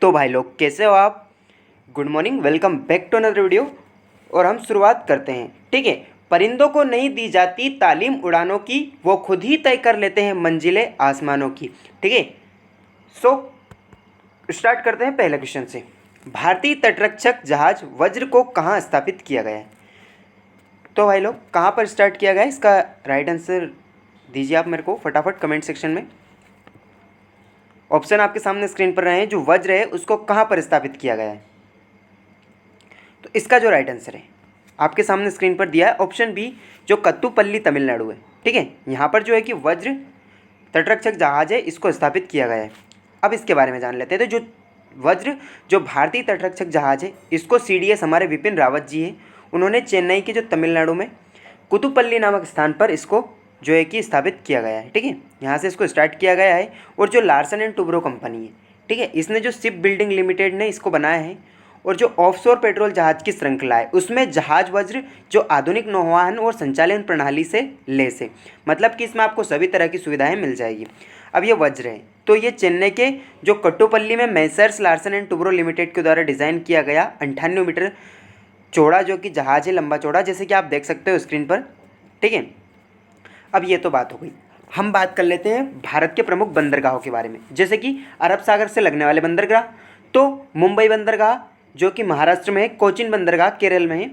तो भाई लोग कैसे हो आप। Good morning, welcome back to another video. और हम शुरुआत करते हैं। ठीक है, परिंदों को नहीं दी जाती तालीम उड़ानों की, वो खुद ही तय कर लेते हैं मंजिलें आसमानों की। ठीक है, सो स्टार्ट करते हैं पहले क्वेश्चन से। भारतीय तटरक्षक जहाज वज्र को कहाँ स्थापित किया गया है? तो भाई लोग कहाँ पर स्टार्ट किया गया है, इसका राइट आंसर दीजिए आप मेरे को फटाफट कमेंट सेक्शन में। ऑप्शन आपके सामने स्क्रीन पर रहे हैं। जो वज्र है उसको कहाँ पर स्थापित किया गया है? तो इसका जो राइट आंसर है आपके सामने स्क्रीन पर दिया है ऑप्शन बी, जो कत्तुपल्ली तमिलनाडु है। ठीक है, यहाँ पर जो है कि वज्र तटरक्षक जहाज है इसको स्थापित किया गया है। अब इसके बारे में जान लेते हैं। तो जो वज्र जो भारतीय तटरक्षक जहाज है इसको CDS हमारे विपिन रावत जी हैं, उन्होंने चेन्नई के जो तमिलनाडु में कुतुपल्ली नामक स्थान पर इसको जो है कि स्थापित किया गया है। ठीक है, यहाँ से इसको स्टार्ट किया गया है। और जो लार्सन एंड टुब्रो कंपनी है, ठीक है, इसने जो शिप बिल्डिंग लिमिटेड ने इसको बनाया है। और जो ऑफशोर पेट्रोल जहाज की श्रृंखला है उसमें जहाज वज्र जो आधुनिक नौवहन और संचालन प्रणाली से लैस है, मतलब कि इसमें आपको सभी तरह की सुविधाएं मिल जाएगी। अब ये वज्र है तो ये चेन्नई के जो कट्टुपल्ली में Messrs Larsen and Toubro limited के द्वारा डिज़ाइन किया गया 98 मीटर चौड़ा जो कि जहाज है, लंबा चौड़ा, जैसे कि आप देख सकते हो स्क्रीन पर। ठीक है, अब ये तो बात हो गई। हम बात कर लेते हैं भारत के प्रमुख बंदरगाहों के बारे में, जैसे कि अरब सागर से लगने वाले बंदरगाह। तो मुंबई बंदरगाह जो कि महाराष्ट्र में है, कोचिन बंदरगाह केरल में है,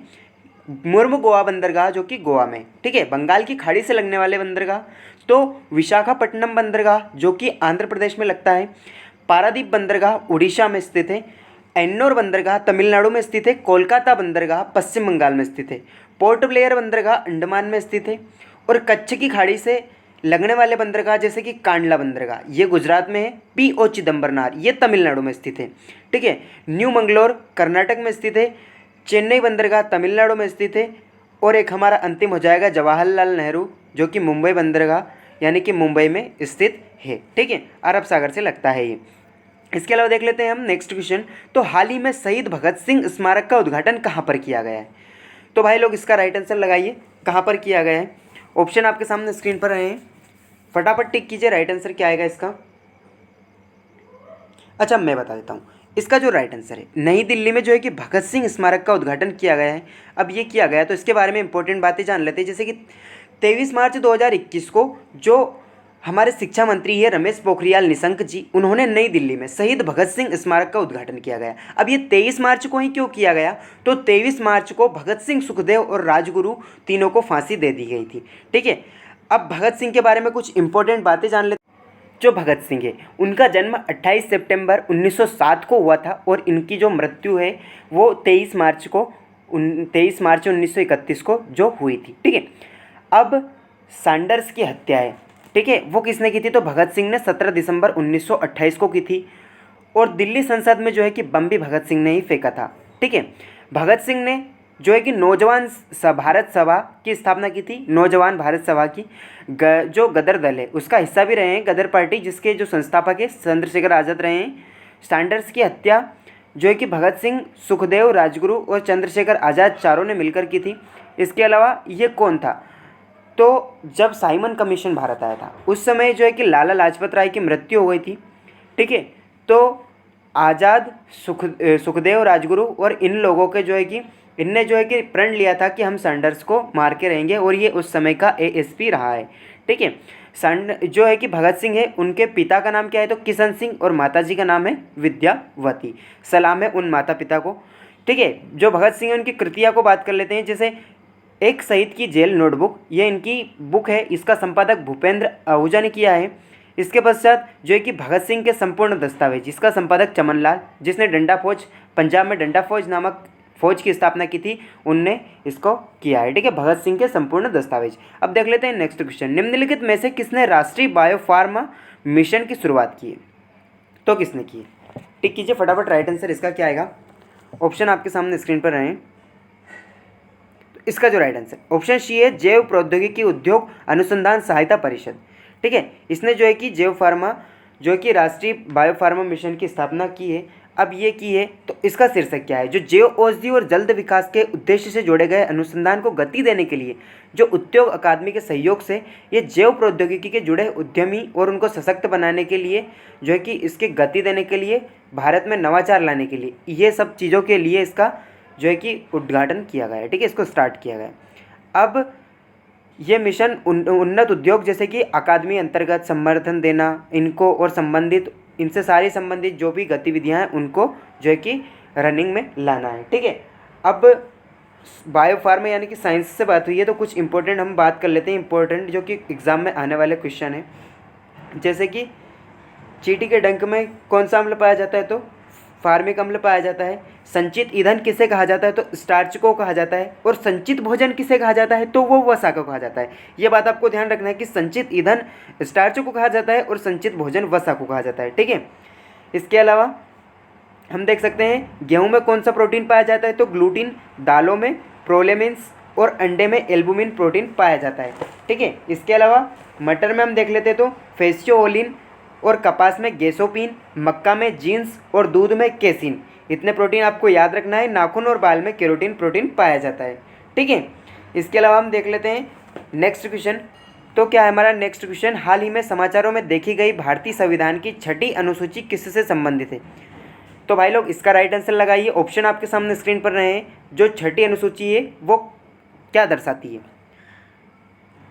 मुर्मुगोवा बंदरगाह जो कि गोवा में। ठीक है, बंगाल की खाड़ी से लगने वाले बंदरगाह तो विशाखापट्टनम बंदरगाह जो कि आंध्र प्रदेश में लगता है, पारादीप बंदरगाह उड़ीसा में स्थित है, एन्नोर बंदरगाह तमिलनाडु में स्थित है, कोलकाता बंदरगाह पश्चिम बंगाल में स्थित है, पोर्ट ब्लेयर बंदरगाह अंडमान में स्थित है, और कच्छ की खाड़ी से लगने वाले बंदरगाह जैसे कि कांडला बंदरगाह ये गुजरात में है, PO चिदम्बरनार ये तमिलनाडु में स्थित है। ठीक है, न्यू मंगलोर कर्नाटक में स्थित है, चेन्नई बंदरगाह तमिलनाडु में स्थित है, और एक हमारा अंतिम हो जाएगा जवाहरलाल नेहरू जो कि मुंबई बंदरगाह यानी कि मुंबई में स्थित है। ठीक है, अरब सागर से लगता है ये। इसके अलावा देख लेते हैं हम नेक्स्ट क्वेश्चन। तो हाल ही में शहीद भगत सिंह स्मारक का उद्घाटन कहाँ पर किया गया है? तो भाई लोग इसका राइट आंसर लगाइए, कहाँ पर किया गया है। ऑप्शन आपके सामने स्क्रीन पर रहे हैं, फटाफट टिक कीजिए राइट आंसर क्या आएगा इसका। अच्छा, मैं बता देता हूँ इसका जो राइट आंसर है, नई दिल्ली में जो है कि भगत सिंह स्मारक का उद्घाटन किया गया है। अब ये किया गया तो इसके बारे में इंपॉर्टेंट बातें जान लेते हैं, जैसे कि 23 मार्च 2021 को जो हमारे शिक्षा मंत्री है रमेश पोखरियाल निशंक जी, उन्होंने नई दिल्ली में शहीद भगत सिंह स्मारक का उद्घाटन किया गया। अब ये 23 मार्च को ही क्यों किया गया? तो 23 मार्च को भगत सिंह, सुखदेव और राजगुरु तीनों को फांसी दे दी गई थी। ठीक है, अब भगत सिंह के बारे में कुछ इंपॉर्टेंट बातें जान लेते। जो भगत सिंह है उनका जन्म 28 सितंबर 1907 को हुआ था, और इनकी जो मृत्यु है वो 23 मार्च 1931 को जो हुई थी। ठीक है, अब सैंडर्स की हत्या है, ठीक है, वो किसने की थी? तो भगत सिंह ने 17 दिसंबर 1928 को की थी। और दिल्ली संसद में जो है कि बम भी भगत सिंह ने ही फेंका था। ठीक है, भगत सिंह ने जो है कि नौजवान भारत सभा की स्थापना की थी, नौजवान भारत सभा की। जो गदर दल है उसका हिस्सा भी रहे हैं, गदर पार्टी, जिसके जो संस्थापक है चंद्रशेखर आज़ाद रहे हैं। सैंडर्स की हत्या जो है कि भगत सिंह, सुखदेव, राजगुरु और चंद्रशेखर आज़ाद चारों ने मिलकर की थी। इसके अलावा ये कौन था? तो जब साइमन कमीशन भारत आया था उस समय जो है कि लाला लाजपत राय की मृत्यु हो गई थी। ठीक है, तो आज़ाद, सुखदेव, राजगुरु और इन लोगों के जो है कि इनने जो है कि प्रण लिया था कि हम सैंडर्स को मार के रहेंगे, और ये उस समय का ASP रहा है। ठीक है, जो है कि भगत सिंह है उनके पिता का नाम क्या है? तो किशन सिंह, और माताजी का नाम है विद्यावती। सलाम है उन माता पिता को। ठीक है, जो भगत सिंह है उनकी कृतियाँ को बात कर लेते हैं, जैसे एक शहीद की जेल नोटबुक, ये इनकी बुक है, इसका संपादक भूपेंद्र आहूजा ने किया है। इसके पश्चात जो है कि भगत सिंह के संपूर्ण दस्तावेज, इसका संपादक चमनलाल, जिसने डंडा फौज, पंजाब में डंडा फौज नामक फौज की स्थापना की थी, उनने इसको किया है। ठीक है, भगत सिंह के संपूर्ण दस्तावेज। अब देख लेते हैं नेक्स्ट क्वेश्चन। निम्नलिखित में से किसने राष्ट्रीय बायोफार्मा मिशन की शुरुआत की है? तो किसने की है? टिक कीजिए फटाफट राइट आंसर इसका क्या आएगा। ऑप्शन आपके सामने स्क्रीन पर रहे हैं। तो इसका जो राइट आंसर ऑप्शन सी है, जैव प्रौद्योगिकी उद्योग अनुसंधान सहायता परिषद। ठीक है, इसने जो है कि जैव फार्मा जो कि राष्ट्रीय बायोफार्मा मिशन की स्थापना की है। अब ये की है तो इसका शीर्षक क्या है, जो जैव औषधि और जल्द विकास के उद्देश्य से जोड़े गए अनुसंधान को गति देने के लिए जो उद्योग अकादमी के सहयोग से ये जैव प्रौद्योगिकी के जुड़े उद्यमी और उनको सशक्त बनाने के लिए जो है कि इसके गति देने के लिए भारत में नवाचार लाने के लिए ये सब चीज़ों के लिए इसका जो है कि उद्घाटन किया गया है। ठीक है, इसको स्टार्ट किया गया है। अब ये मिशन उन्नत उद्योग जैसे कि अकादमी अंतर्गत समर्थन देना इनको और संबंधित इनसे सारी संबंधित जो भी गतिविधियां हैं उनको जो है कि रनिंग में लाना है। ठीक है, अब बायोफार्मा यानी कि साइंस से बात हुई है तो कुछ इंपॉर्टेंट हम बात कर लेते हैं, इंपॉर्टेंट जो कि एग्ज़ाम में आने वाले क्वेश्चन है। जैसे कि चींटी के डंक में कौन सा अम्ल पाया जाता है, तो फार्मिक अम्ल पाया जाता है। संचित ईंधन किसे कहा जाता है, तो स्टार्च को कहा जाता है। और संचित भोजन किसे कहा जाता है, तो वो वसा को कहा जाता है। ये बात आपको ध्यान रखना है कि संचित ईंधन स्टार्च को कहा जाता है और संचित भोजन वसा को कहा जाता है। ठीक है, इसके अलावा हम देख सकते हैं गेहूं में कौन सा प्रोटीन पाया जाता है, तो ग्लूटीन, दालों में प्रोलेमिन्स और अंडे में एल्बुमिन प्रोटीन पाया जाता है। ठीक है, इसके अलावा मटर में हम देख लेते हैं तो फेसियोलिन और कपास में गेसोपिन, मक्का में जींस और दूध में केसिन। इतने प्रोटीन आपको याद रखना है। नाखून और बाल में केरोटीन प्रोटीन पाया जाता है। ठीक है, इसके अलावा हम देख लेते हैं नेक्स्ट क्वेश्चन। तो क्या है हमारा नेक्स्ट क्वेश्चन, हाल ही में समाचारों में देखी गई भारतीय संविधान की 6ठी अनुसूची किससे संबंधित है। तो भाई लोग इसका राइट आंसर लगाइए। ऑप्शन आपके सामने स्क्रीन पर रहे हैं। जो 6ठी अनुसूची है वो क्या दर्शाती है,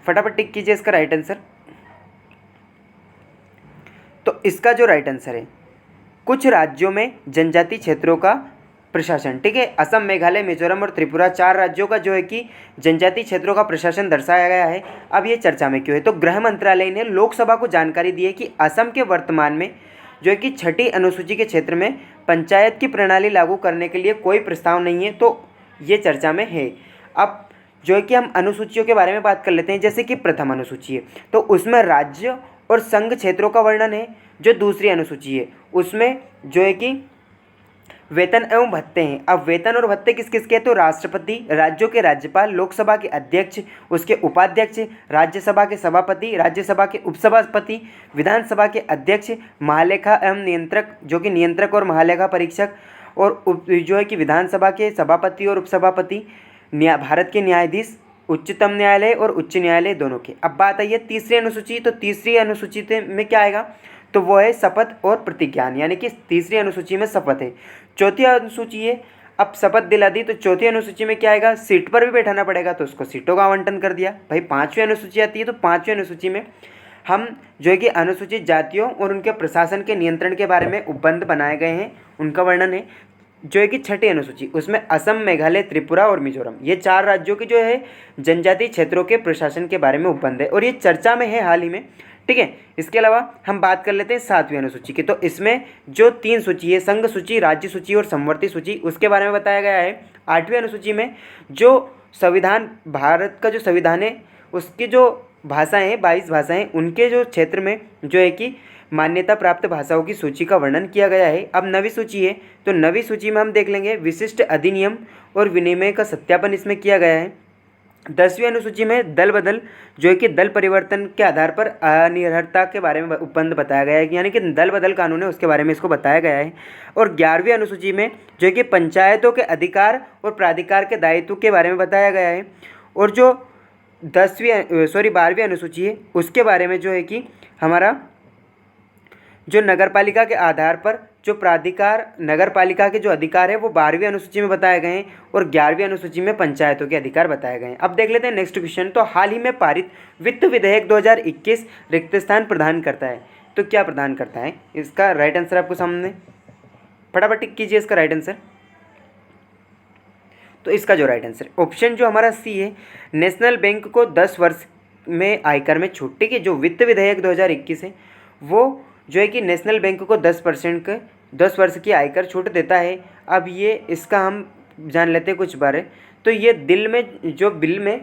फटाफट टिक कीजिए इसका राइट आंसर। तो इसका जो राइट आंसर है, कुछ राज्यों में जनजातीय क्षेत्रों का प्रशासन। ठीक है, असम, मेघालय, मिजोरम और त्रिपुरा 4 राज्यों का जो है कि जनजातीय क्षेत्रों का प्रशासन दर्शाया गया है। अब ये चर्चा में क्यों है, तो गृह मंत्रालय ने लोकसभा को जानकारी दी है कि असम के वर्तमान में जो है कि 6ठी अनुसूची के क्षेत्र में पंचायत की प्रणाली लागू करने के लिए कोई प्रस्ताव नहीं है, तो ये चर्चा में है। अब जो है कि हम अनुसूचियों के बारे में बात कर लेते हैं। जैसे कि प्रथम अनुसूची है तो उसमें राज्य और संघ क्षेत्रों का वर्णन है। जो दूसरी अनुसूची है उसमें जो है कि वेतन एवं भत्ते हैं। अब वेतन और भत्ते किस किस के, तो राष्ट्रपति, राज्यों के राज्यपाल, लोकसभा के अध्यक्ष, उसके उपाध्यक्ष, राज्यसभा के सभापति, राज्यसभा के उपसभापति, विधानसभा के अध्यक्ष, महालेखा एवं नियंत्रक जो कि नियंत्रक और महालेखा परीक्षक, और जो है कि विधानसभा के सभापति और उपसभापति, भारत के न्यायाधीश, उच्चतम न्यायालय और उच्च न्यायालय दोनों के। अब बात आई है तीसरी अनुसूची। तो तीसरी अनुसूची में क्या आएगा, तो वो है शपथ और प्रतिज्ञान, यानी कि तीसरी अनुसूची में शपथ है। चौथी अनुसूची है, अब शपथ दिला दी तो चौथी अनुसूची में क्या आएगा, सीट पर भी बैठाना पड़ेगा तो उसको सीटों का आवंटन कर दिया। भाई पांचवी अनुसूची आती है तो पांचवी अनुसूची में हम जो है कि अनुसूचित जातियों और उनके प्रशासन के नियंत्रण के बारे में उपबंध बनाए गए हैं, उनका वर्णन है। जो है कि 6ठी अनुसूची उसमें असम, मेघालय, त्रिपुरा और मिजोरम ये 4 राज्यों के जो है जनजातीय क्षेत्रों के प्रशासन के बारे में उपबंध है और ये चर्चा में है हाल ही में। ठीक है, इसके अलावा हम बात कर लेते हैं 7वीं अनुसूची की। तो इसमें जो 3 सूची है, संघ सूची, राज्य सूची और समवर्ती सूची, उसके बारे में बताया गया है। 8वीं अनुसूची में जो संविधान, भारत का जो संविधान है उसकी जो भाषाएं हैं 22 भाषाएं, उनके जो क्षेत्र में जो है कि मान्यता प्राप्त भाषाओं की सूची का वर्णन किया गया है। अब 9वीं सूची है तो 9वीं सूची में हम देख लेंगे विशिष्ट अधिनियम और विनिमय का सत्यापन इसमें किया गया है। 10वीं अनुसूची में दल बदल जो है कि दल परिवर्तन के आधार पर अनिर्भरता के बारे में उपबंध बताया गया है, यानी कि दल बदल कानून है उसके बारे में इसको बताया गया है। और 11वीं अनुसूची में जो है कि पंचायतों के अधिकार और प्राधिकार के दायित्व के बारे में बताया गया है। और जो 12वीं अनुसूची है उसके बारे में जो है कि हमारा जो नगरपालिका के आधार पर जो प्राधिकार, नगरपालिका के जो अधिकार है वो 12वीं अनुसूची में बताए गए हैं और 11वीं अनुसूची में पंचायतों के अधिकार बताए गए हैं। अब देख लेते हैं नेक्स्ट क्वेश्चन। तो हाल ही में पारित वित्त विधेयक 2021 रिक्त स्थान प्रदान करता है, तो क्या प्रदान करता है, इसका राइट आंसर आपको सामने, फटाफट टिक कीजिए इसका राइट आंसर। तो इसका जो राइट आंसर ऑप्शन जो हमारा सी है, नेशनल बैंक को 10 वर्ष में आयकर में छूट। ठीक है, जो वित्त विधेयक 2021 है वो जो है कि नेशनल बैंक को 10% का 10 वर्ष की आयकर छूट देता है। अब ये इसका हम जान लेते हैं कुछ बारे। तो ये बिल में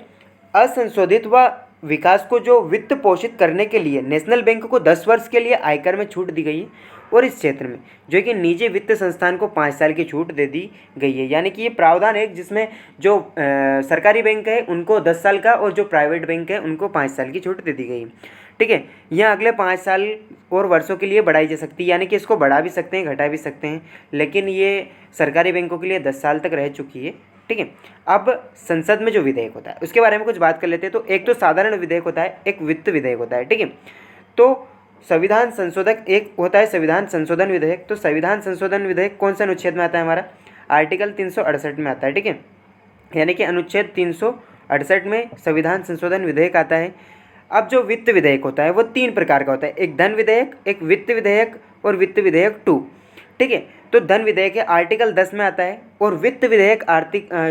असंशोधित व विकास को जो वित्त पोषित करने के लिए नेशनल बैंक को 10 वर्ष के लिए आयकर में छूट दी गई है और इस क्षेत्र में जो है कि निजी वित्त संस्थान को 5 साल की छूट दे दी गई है। यानी कि ये प्रावधान है जिसमें जो सरकारी बैंक है उनको 10 साल का और जो प्राइवेट बैंक है उनको 5 साल की छूट दे दी गई है। ठीक है। यह अगले 5 साल और वर्षों के लिए बढ़ाई जा सकती है, यानी कि इसको बढ़ा भी सकते हैं, घटा भी सकते हैं, लेकिन ये सरकारी बैंकों के लिए 10 साल तक रह चुकी है, ठीक है। अब संसद में जो विधेयक होता है उसके बारे में कुछ बात कर लेते हैं। तो एक तो साधारण विधेयक होता है, एक वित्त विधेयक होता है, ठीक है। तो संविधान संशोधक एक होता है संविधान संशोधन विधेयक। तो संविधान संशोधन विधेयक कौन से अनुच्छेद में आता है? हमारा आर्टिकल 368 में आता है, ठीक है। यानी कि अनुच्छेद 368 में संविधान संशोधन विधेयक आता है। अब जो वित्त विधेयक होता है वो 3 प्रकार का होता है, एक धन विधेयक, एक वित्त विधेयक और वित्त विधेयक 2, ठीक है। तो धन विधेयक है आर्टिकल 10 में आता है, और वित्त विधेयक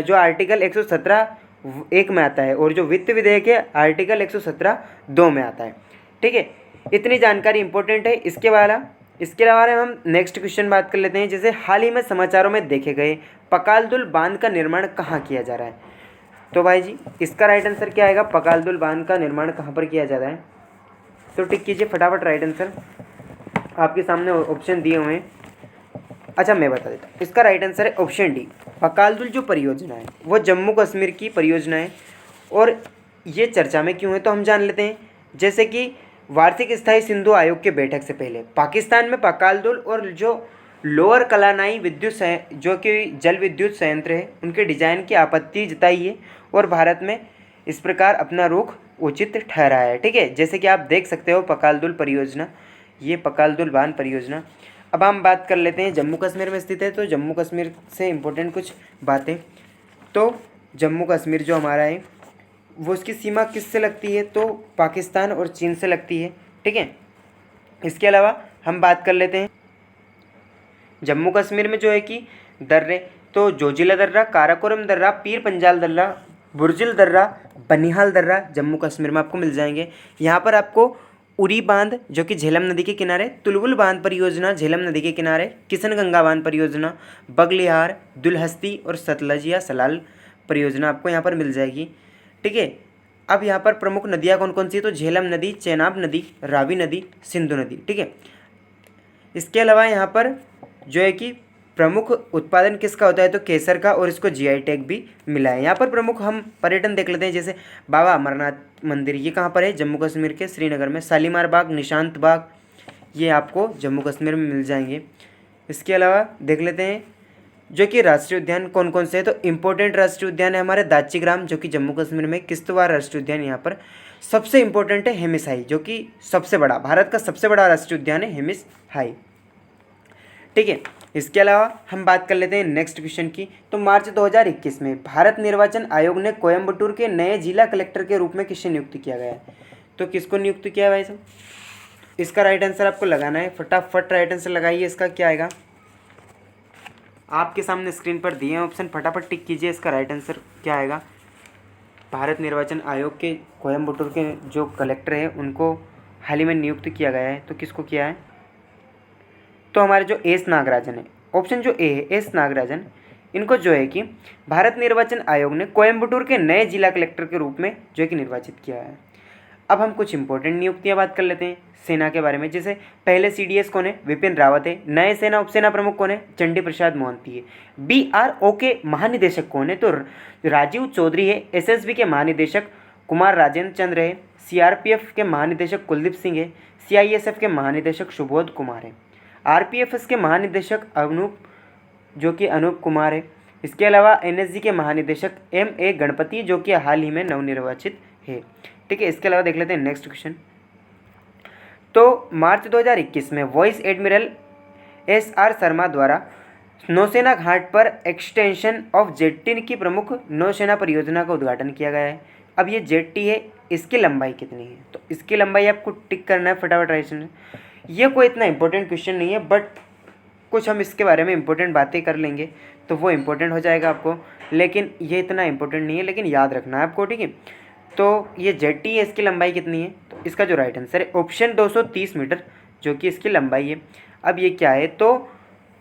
जो आर्टिकल 117(1) में आता है, और जो वित्त विधेयक है आर्टिकल 117(2) में आता है, ठीक है। इतनी जानकारी इंपॉर्टेंट है। इसके बारे में हम नेक्स्ट क्वेश्चन बात कर लेते हैं। जैसे हाल ही में समाचारों में देखे गए पकालदुल बांध का निर्माण कहाँ किया जा रहा है? तो भाई जी इसका राइट आंसर क्या आएगा? पकालदुल बांध का निर्माण कहाँ पर किया जा रहा है? तो टिक कीजिए फटाफट राइट आंसर, आपके सामने ऑप्शन दिए हुए हैं। अच्छा मैं बता देता हूँ, इसका राइट आंसर है ऑप्शन डी। पकालदुल जो परियोजना है वो जम्मू कश्मीर की परियोजना है, और ये चर्चा में क्यों है तो हम जान लेते हैं। जैसे कि वार्षिक स्थायी सिंधु आयोग के बैठक से पहले पाकिस्तान में पकालदुल और जो लोअर कलानाई जो कि जल विद्युत संयंत्र है उनके डिजाइन की आपत्ति जताई है, और भारत में इस प्रकार अपना रुख उचित ठहराया है, ठीक है। जैसे कि आप देख सकते हो पकालदुल परियोजना, ये पकालदुल बांध परियोजना। अब हम बात कर लेते हैं, जम्मू कश्मीर में स्थित है तो जम्मू कश्मीर से इम्पोर्टेंट कुछ बातें। तो जम्मू कश्मीर जो हमारा है वो उसकी सीमा किससे लगती है? तो पाकिस्तान और चीन से लगती है, ठीक है। इसके अलावा हम बात कर लेते हैं जम्मू कश्मीर में जो है कि दर्रे, तो जोजिला दर्रा, काराकोरम दर्रा, पीर पंजाल दर्रा, बुर्जिल दर्रा, बनिहाल दर्रा जम्मू कश्मीर में आपको मिल जाएंगे। यहाँ पर आपको उरी बांध जो कि झेलम नदी के किनारे, तुलवुल बांध परियोजना झेलम नदी के किनारे, किशनगंगा बांध परियोजना, बगलिहार, दुलहस्ती और सतलज या सलाल परियोजना आपको यहाँ पर मिल जाएगी, ठीक है। अब यहाँ पर प्रमुख नदियाँ कौन कौन सी है? तो झेलम नदी, चेनाब नदी, रावी नदी, सिंधु नदी, ठीक है। इसके अलावा यहाँ पर जो है कि प्रमुख उत्पादन किसका होता है? तो केसर का, और इसको जीआई टैग भी मिला है। यहाँ पर प्रमुख हम पर्यटन देख लेते हैं। जैसे बाबा अमरनाथ मंदिर, ये कहाँ पर है? जम्मू कश्मीर के श्रीनगर में। शालीमार बाग, निशांत बाग, ये आपको जम्मू कश्मीर में मिल जाएंगे। इसके अलावा देख लेते हैं जो कि राष्ट्रीय उद्यान कौन कौन से हैं। तो इम्पोर्टेंट राष्ट्रीय उद्यान है हमारे दाच्चीग्राम जो कि जम्मू कश्मीर में, किश्तवाड़ राष्ट्रीय उद्यान यहाँ पर सबसे इम्पोर्टेंट है, हेमिस हाई जो कि सबसे बड़ा, भारत का सबसे बड़ा राष्ट्रीय उद्यान है हेमिस हाई, ठीक है। इसके अलावा हम बात कर लेते हैं नेक्स्ट क्वेश्चन की। तो मार्च 2021 में भारत निर्वाचन आयोग ने कोयम्बटूर के नए जिला कलेक्टर के रूप में किसे नियुक्त किया गया है? तो किसको नियुक्त किया है भाई साहब? इसका राइट आंसर आपको लगाना है, फटाफट राइट आंसर लगाइए। इसका क्या आएगा? आपके सामने स्क्रीन पर दिए हैं ऑप्शन, फटाफट टिक कीजिए। इसका राइट आंसर क्या आएगा? भारत निर्वाचन आयोग के कोयम्बटूर के जो कलेक्टर हैं उनको हाल ही में नियुक्त किया गया है। तो किसको किया है? तो हमारे जो एस नागराजन है, ऑप्शन जो ए है एस नागराजन, इनको जो है कि भारत निर्वाचन आयोग ने कोयम्बटूर के नए जिला कलेक्टर के रूप में जो है कि निर्वाचित किया है। अब हम कुछ इंपॉर्टेंट नियुक्तियां बात कर लेते हैं सेना के बारे में। जैसे पहले सीडीएस कौन है? विपिन रावत है। नए सेना उपसेना प्रमुख कौन है? चंडी प्रसाद मोहंती है। बीआरओ के महानिदेशक कौन है? तो राजीव चौधरी है। एसएसबी के महानिदेशक कुमार राजेंद्र चंद्र है। सीआरपीएफ के महानिदेशक कुलदीप सिंह है। सीआईएसएफ के महानिदेशक सुबोध कुमार है। आरपीएफएस के महानिदेशक अनूप कुमार है। इसके अलावा एनएसजी के महानिदेशक एमए गणपति जो कि हाल ही में नवनिर्वाचित है, ठीक है। इसके अलावा देख लेते हैं नेक्स्ट क्वेश्चन। तो मार्च 2021 में वाइस एडमिरल एसआर शर्मा द्वारा नौसेना घाट पर एक्सटेंशन ऑफ जेट्टी की प्रमुख नौसेना परियोजना का उद्घाटन किया गया है। अब ये जेट्टी है, इसकी लंबाई कितनी है? तो इसकी लंबाई आपको टिक करना है फटाफट राइट आंसर। ये कोई इतना इंपॉर्टेंट क्वेश्चन नहीं है, बट कुछ हम इसके बारे में इंपॉर्टेंट बातें कर लेंगे तो वो इंपॉर्टेंट हो जाएगा आपको, लेकिन ये इतना इंपॉर्टेंट नहीं है, लेकिन याद रखना है आपको, ठीक है। तो ये जेट्टी है, इसकी लंबाई कितनी है? तो इसका जो राइट आंसर है ऑप्शन 230 मीटर जो कि इसकी लंबाई है। अब ये क्या है? तो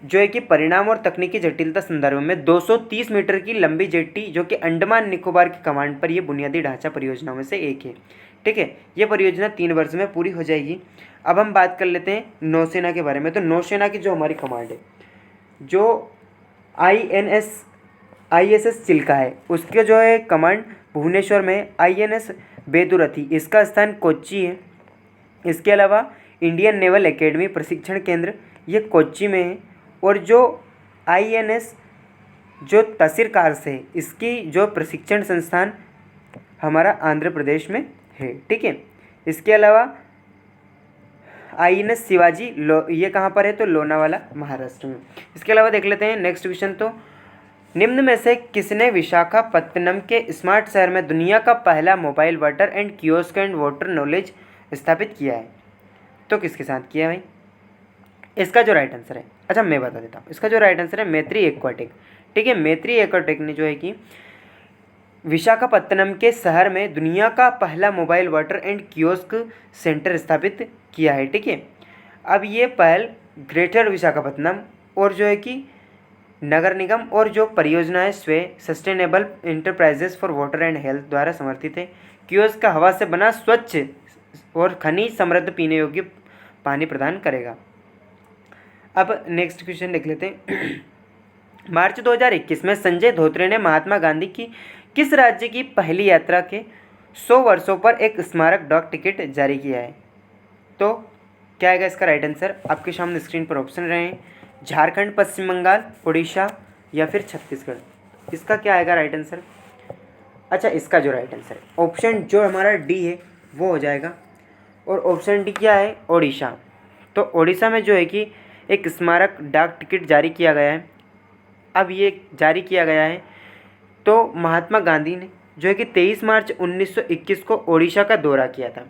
जो है कि परिणाम और तकनीकी जटिलता संदर्भ में 230 मीटर की लंबी जेट्टी जो कि अंडमान निकोबार की कमांड पर ये बुनियादी ढांचा परियोजनाओं में से एक है, ठीक है। ये परियोजना 3 वर्ष में पूरी हो जाएगी। अब हम बात कर लेते हैं नौसेना के बारे में। तो नौसेना की जो हमारी कमांड है, जो आईएसएस चिल्का है, उसके जो है कमांड भुवनेश्वर में। आईएनएस बेदुरथी, इसका स्थान कोच्चि है, इसके अलावा इंडियन नेवल एकेडमी प्रशिक्षण केंद्र ये कोच्चि में है, और जो INS जो तसीरकार से है इसकी जो प्रशिक्षण संस्थान हमारा आंध्र प्रदेश में है। ठीक है, इसके अलावा INS शिवाजी ये कहाँ पर है, तो लोनावाला महाराष्ट्र में। इसके अलावा देख लेते हैं नेक्स्ट क्वेश्चन। तो निम्न में से किसने विशाखापत्तनम के स्मार्ट शहर में दुनिया का पहला mobile water and kiosk and water knowledge स्थापित किया है? तो किसके साथ किया है भाई? इसका जो राइट आंसर है, अच्छा मैं बता देता हूँ, इसका जो राइट आंसर है मैत्री एक्वाटेक। ठीक है, मैत्री एक्वाटेक ने जो है कि विशाखापत्तनम के शहर में दुनिया का पहला mobile water and kiosk centre स्थापित किया है। ठीक है, अब ये पहल ग्रेटर विशाखापत्तनम और जो है कि नगर निगम और जो परियोजनाएं स्वयं sustainable enterprises for water and health द्वारा समर्थित है। कियोस्क का हवा से बना स्वच्छ और खनिज समृद्ध पीने योग्य पानी प्रदान करेगा। अब नेक्स्ट क्वेश्चन देख लेते हैं। मार्च 2021 में संजय धोत्रे ने महात्मा गांधी की किस राज्य की पहली यात्रा के 100 वर्षों पर एक स्मारक डाक टिकट जारी किया है? तो क्या आएगा इसका राइट आंसर? आपके सामने स्क्रीन पर ऑप्शन रहे हैं, झारखंड, पश्चिम बंगाल, उड़ीसा या फिर छत्तीसगढ़। इसका क्या आएगा राइट आंसर? अच्छा, इसका जो राइट आंसर है ऑप्शन जो हमारा डी है वो हो जाएगा, और ऑप्शन डी क्या है? ओडिशा। तो ओडिशा में जो है कि एक स्मारक डाक टिकट जारी किया गया है। अब ये जारी किया गया है तो महात्मा गांधी ने जो है कि 23 मार्च 1921 को ओडिशा का दौरा किया था।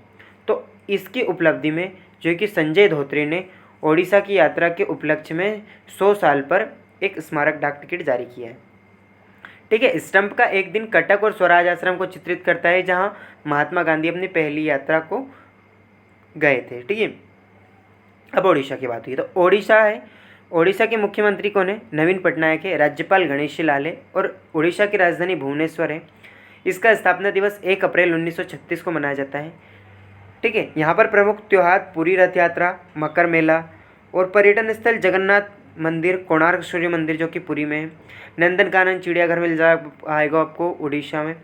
तो इसकी उपलब्धि में जो है कि संजय धोत्रे ने ओडिशा की यात्रा के उपलक्ष्य में 100 साल पर एक स्मारक डाक टिकट जारी किया है। ठीक है, स्टंप का एक दिन कटक और स्वराज आश्रम को चित्रित करता है जहां महात्मा गांधी अपनी पहली यात्रा को गए थे। ठीक है, अब ओडिशा की बात हुई तो ओडिशा है, ओडिशा के मुख्यमंत्री कौन है? नवीन पटनायक है, राज्यपाल गणेशी लाल है, और ओडिशा की राजधानी भुवनेश्वर है। इसका स्थापना दिवस 1 अप्रैल 1936 को मनाया जाता है। ठीक है, यहाँ पर प्रमुख त्यौहार पुरी रथ यात्रा, मकर मेला और पर्यटन स्थल जगन्नाथ मंदिर, कोणार्क सूर्य मंदिर जो कि पुरी में है, नंदनकानन चिड़ियाघर मिल आएगा आपको उड़ीसा में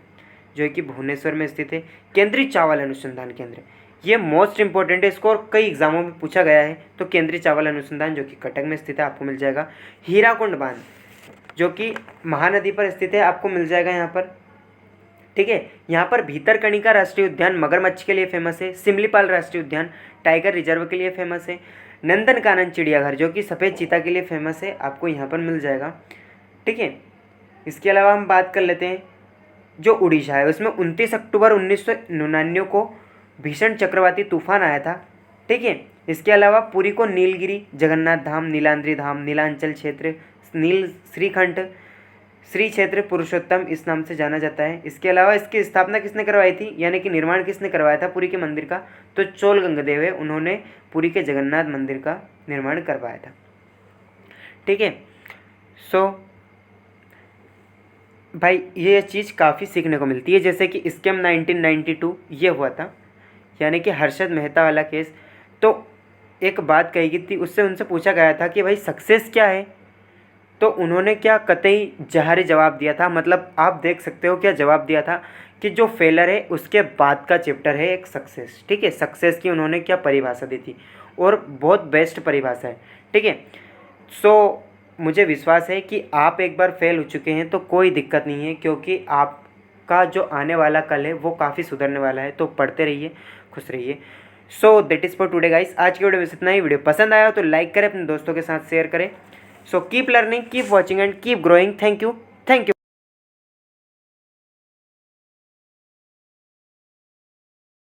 जो है कि भुवनेश्वर में स्थित है, केंद्रीय चावल अनुसंधान केंद्र, ये मोस्ट इंपॉर्टेंट है, इसको और कई एग्जामों में पूछा गया है। तो केंद्रीय चावल अनुसंधान जो कि कटक में स्थित है आपको मिल जाएगा। हीराकुंड बांध जो कि महानदी पर स्थित है आपको मिल जाएगा यहाँ पर। ठीक है, यहाँ पर भीतरकनिका राष्ट्रीय उद्यान मगरमच्छ के लिए फेमस है, सिमलीपाल राष्ट्रीय उद्यान टाइगर रिजर्व के लिए फेमस है, नंदनकानन चिड़ियाघर जो कि सफ़ेद चीता के लिए फेमस है आपको यहाँ पर मिल जाएगा। ठीक है, इसके अलावा हम बात कर लेते हैं जो उड़ीसा है उसमें 29 अक्टूबर 1999 को भीषण चक्रवाती तूफान आया था। ठीक है, इसके अलावा पुरी को नीलगिरी, जगन्नाथ धाम, नीलाद्रि धाम, नीलांचल क्षेत्र, नील श्रीखंड, श्री क्षेत्र पुरुषोत्तम इस नाम से जाना जाता है। इसके अलावा इसकी स्थापना किसने करवाई थी, यानी कि निर्माण किसने करवाया था पुरी के मंदिर का? तो चोल गंगदेव है, उन्होंने पुरी के जगन्नाथ मंदिर का निर्माण करवाया था। ठीक है, सो भाई ये चीज़ काफ़ी सीखने को मिलती है, जैसे कि स्कैम 1992 ये हुआ था, यानी कि हर्षद मेहता वाला केस। तो एक बात कही गई थी, उससे उनसे पूछा गया था कि भाई सक्सेस क्या है, तो उन्होंने क्या कतई जहरी जवाब दिया था। मतलब आप देख सकते हो क्या जवाब दिया था कि जो फेलर है उसके बाद का चैप्टर है एक सक्सेस। ठीक है, सक्सेस की उन्होंने क्या परिभाषा दी थी, और बहुत बेस्ट परिभाषा है। ठीक है, सो मुझे विश्वास है कि आप एक बार फेल हो चुके हैं तो कोई दिक्कत नहीं है, क्योंकि आपका जो आने वाला कल है वो काफ़ी सुधरने वाला है। तो पढ़ते रहिए, खुश रहिए। So that is for today guys. आज की वीडियो में इतना ही। वीडियो पसंद आया हो तो लाइक करें, अपने दोस्तों के साथ शेयर करें। So keep learning, keep watching and keep growing. Thank you.